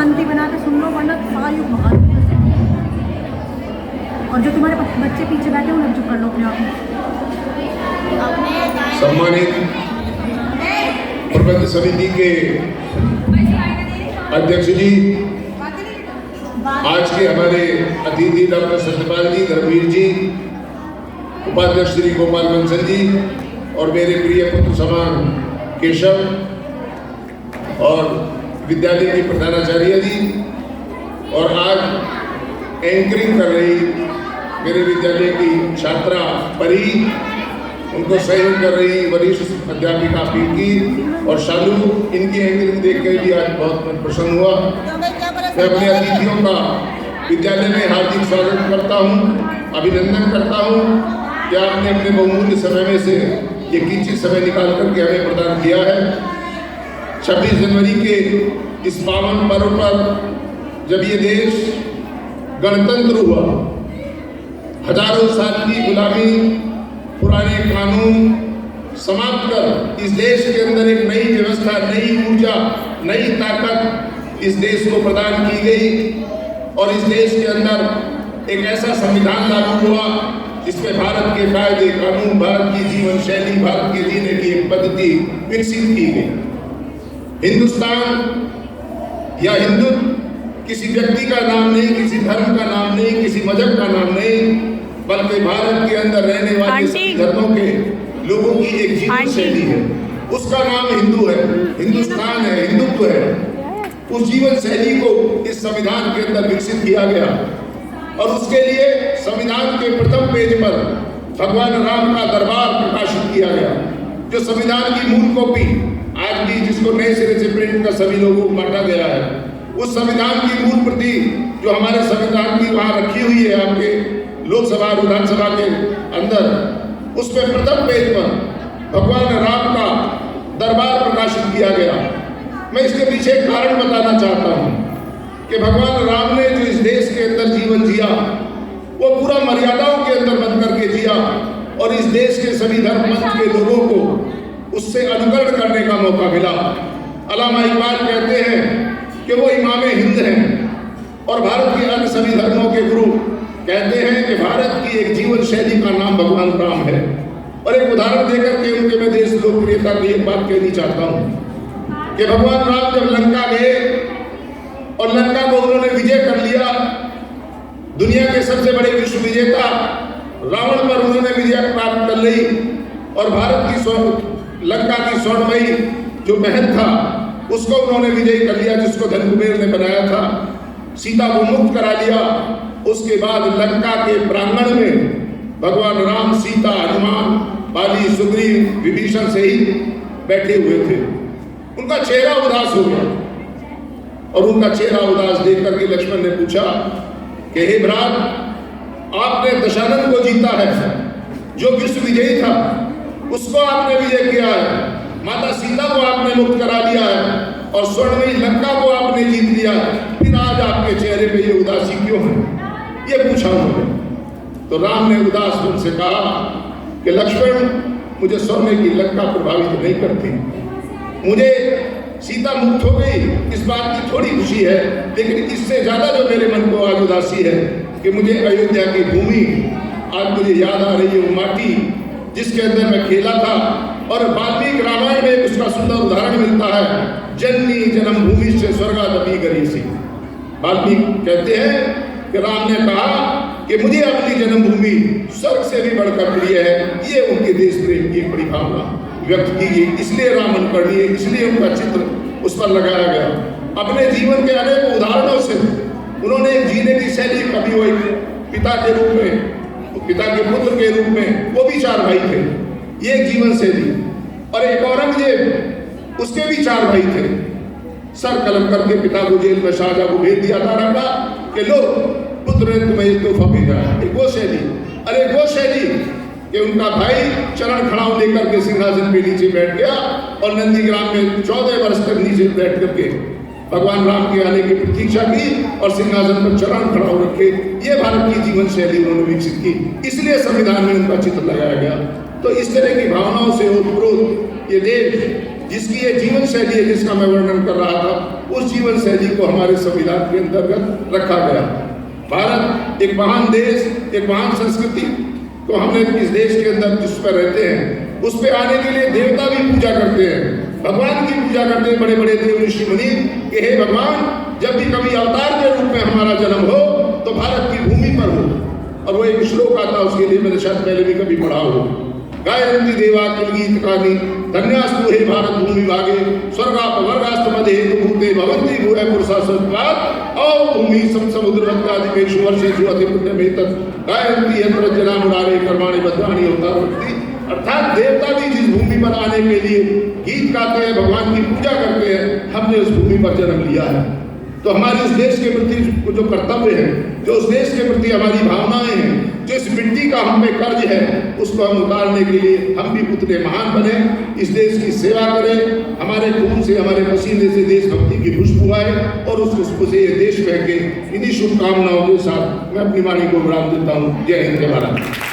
शांति बना के सुन लो, वरना सारी महान। और जो तुम्हारे बच्चे पीछे बैठे उन्हें चुप कर लो अपने आप। सम्मानित प्रबंध समिति के अध्यक्ष जी, आज के हमारे अतिथि डॉक्टर सत्यपाल जी, धर्मवीर जी, उपाध्यक्ष श्री गोपाल बंसल जी और मेरे प्रिय पुत्र समान केशव और विद्यालय की प्रधानाचार्य जी, और आज एंकरिंग कर रही मेरे विद्यालय की छात्रा परी, उनको सहयोग कर रही वरिष्ठ अध्यापिका पिंकी और शालू, इनकी एंकरिंग देख कर भी आज बहुत मन प्रसन्न हुआ। मैं अपने अतिथियों का विद्यालय में हार्दिक स्वागत करता हूं, अभिनंदन करता हूं कि आपने अपने बहुमूल्य समय में से ये कीमती समय निकाल करके हमें प्रदान किया है। 26 जनवरी के इस पावन पर्व पर जब ये देश गणतंत्र हुआ, हजारों साल की गुलामी, पुराने कानून समाप्त कर इस देश के अंदर एक नई व्यवस्था, नई ऊर्जा, नई ताकत इस देश को प्रदान की गई और इस देश के अंदर एक ऐसा संविधान लागू हुआ जिसमें भारत के कायदे कानून, भारत की जीवन शैली, भारत के जीने की एक पद्धति विकसित की गई। हिंदुस्तान या हिंदुत्व किसी व्यक्ति का नाम नहीं, किसी धर्म का नाम नहीं, किसी मजहब का नाम नहीं, बल्कि भारत के अंदर रहने वाले सभी धर्मों के लोगों की एक जीवन शैली है। उसका नाम हिंदू है, हिंदुस्तान है, हिंदुत्व है। उस जीवन शैली को इस संविधान के अंदर विकसित किया गया और उसके लिए संविधान के प्रथम पेज पर भगवान राम का दरबार प्रकाशित किया गया, जो संविधान की मूल कॉपी आज भी जिसको नए सिरे से प्रिंट कर सभी लोगों को बांटा गया है, उस संविधान की मूल प्रति जो हमारे संविधान की वहां रखी हुई है आपके लोकसभा विधानसभा के अंदर, उस पर प्रथम पेज पर भगवान राम का दरबार प्रकाशित किया गया। मैं इसके पीछे एक कारण बताना चाहता हूं कि भगवान राम ने जो इस देश के अंदर जीवन जिया, वो पूरा मर्यादाओं के अंदर बंद करके जिया और इस देश के सभी धर्म पंथ के लोगों को उससे अनुकरण करने का मौका मिला। अल्लामा इकबाल कहते हैं कि वो इमाम हिंद हैं और भारत के अन्य सभी धर्मों के गुरु कहते हैं कि भारत की एक जीवन शैली का नाम भगवान राम है। और एक उदाहरण देकर के उनके मैं देश लोकप्रियता की एक बात कहनी चाहता हूं कि भगवान राम जब लंका गए और लंका को उन्होंने विजय कर लिया, दुनिया के सबसे बड़े विश्व विजेता रावण पर उन्होंने विजय प्राप्त कर ली और भारत की लंका की स्वर्णमयी जो महल था उसको उन्होंने विजय कर लिया, जिसको धनकुबेर ने बनाया था। सीता को मुक्त करा लिया। उसके बाद लंका के प्रांगण में भगवान राम, सीता, हनुमान, बाली, सुग्रीव, विभीषण सहित बैठे हुए थे। उनका चेहरा उदास हो गया और उनका चेहरा उदास देख करके लक्ष्मण ने पूछा कि हे भ्रात, आपने दशानन को जीता है, जो विश्व विजयी था उसको आपने विजय किया है, माता सीता को आपने मुक्त करा लिया है और स्वर्णमयी लंका को आपने जीत लिया है, फिर आज आपके चेहरे पे ये उदासी क्यों है? ये पूछा उन्होंने। तो राम ने उदास मन से कहा कि लक्ष्मण, मुझे सोने की लंका प्रभावित नहीं करती, मुझे सीता मुक्त हो गई इस बात की थोड़ी खुशी है, लेकिन इससे ज्यादा जो मेरे मन को आज उदासी है कि मुझे अयोध्या की भूमि आज मुझे याद आ रही है, वो माटी जिसके अंदर मैं खेला था। और वाल्मीकि रामायण में उसका सुंदर उदाहरण मिलता है, जननी जन्मभूमि से स्वर्गादपि गरीयसी। वाल्मीकि कहते हैं कि राम ने कहा कि मुझे अपनी जन्मभूमि स्वर्ग से भी बढ़कर प्रिय है। ये उनके देश प्रेम की बड़ी भावना व्यक्त की गई, इसलिए राम अनुकरणीय, इसलिए उनका चित्र उस पर लगाया गया। अपने जीवन के अनेक उदाहरणों से उन्होंने एक जीने की शैली, कभी वो एक पिता के रूप में, पिता के पुत्र के रूप में, वो भी 4 भाई थे, ये एक जीवन शैली। और एक औरंगजेब, उसके भी 4 भाई थे। सर कलम करके पिता को जेल में शाहजहां को भेज दिया था, रखा कि लो पुत्र ने तुम्हें तोहफा भेजा है। एक वो शैली, अरे वो शैली कि उनका भाई चरण खड़ाऊ लेकर के सिंहासन पे नीचे बैठ गया और नंदीग्राम में 14 वर्ष तक नीचे बैठ करके भगवान राम के आने की प्रतीक्षा की और सिंहासन पर चरण खड़ाऊ रखे। ये भारत की जीवन शैली उन्होंने विकसित की, इसलिए संविधान में उनका चित्र लगाया गया। तो इस तरह की भावनाओं से ओतप्रोत ये देश जिसकी ये जीवन शैली है जिसका मैं वर्णन कर रहा था, उस जीवन शैली को हमारे संविधान के अंतर्गत रखा गया। भारत एक महान देश, एक महान संस्कृति, तो हमने इस देश के अंदर जिस पर रहते हैं उस पे आने के लिए देवता भी पूजा करते हैं, भगवान की पूजा करते हैं, बड़े बड़े देव ऋषि मुनि कि हे भगवान, जब भी कभी अवतार के रूप में हमारा जन्म हो तो भारत की भूमि पर हो। और वो एक श्लोक आता, उसके लिए मैंने शायद पहले भी कभी पढ़ा हो, गायन्ति देवा किलगीत कानि धन्यास्तु हे भारत भूमि भागे स्वर्गाप वर्गास्त मध्य हेतु भूते भवन्ति भूय पुरुषा सत्वात् औ भूमि सम समुद्रवत्तादिकेषु वर्षेषु अति पुण्यमेतत् गायन्ति यत्र जना मुरारे कर्माणि बद्धानि अवतारवन्ति। अर्थात देवता भी जिस भूमि पर आने के लिए गीत गाते हैं, भगवान की पूजा करते हैं, हमने उस भूमि पर जन्म लिया है। तो हमारे इस देश के प्रति जो कर्तव्य है, जो उस देश के प्रति हमारी भावनाएं हैं, जो इस मिट्टी का हम पे कर्ज है, उसको हम उतारने के लिए हम भी उतने महान बने, इस देश की सेवा करें, हमारे खून से, हमारे पसीने से देशभक्ति की खुशबू आए और उस खुशबू से ये देश महके। इन्हीं शुभकामनाओं के साथ मैं अपनी वाणी को विराम देता हूँ। जय हिंद, जय भारत।